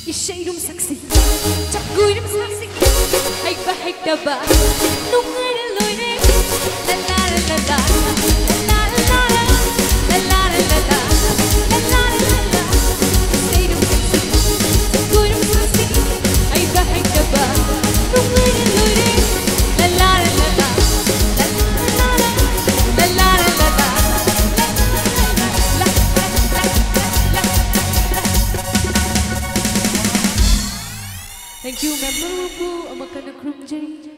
Isyairong saksi Cakoy ng saksi Ay bahig na ba Nung ay naloy na La la la la la La la la la La la la la la La la la la la Isyairong saksi Cakoy ng saksi Ay bahig na ba Nung ay naloy na La la la la La la la la La la la la la Thank you, Ma'am Marubu, ang magkanang krumjay.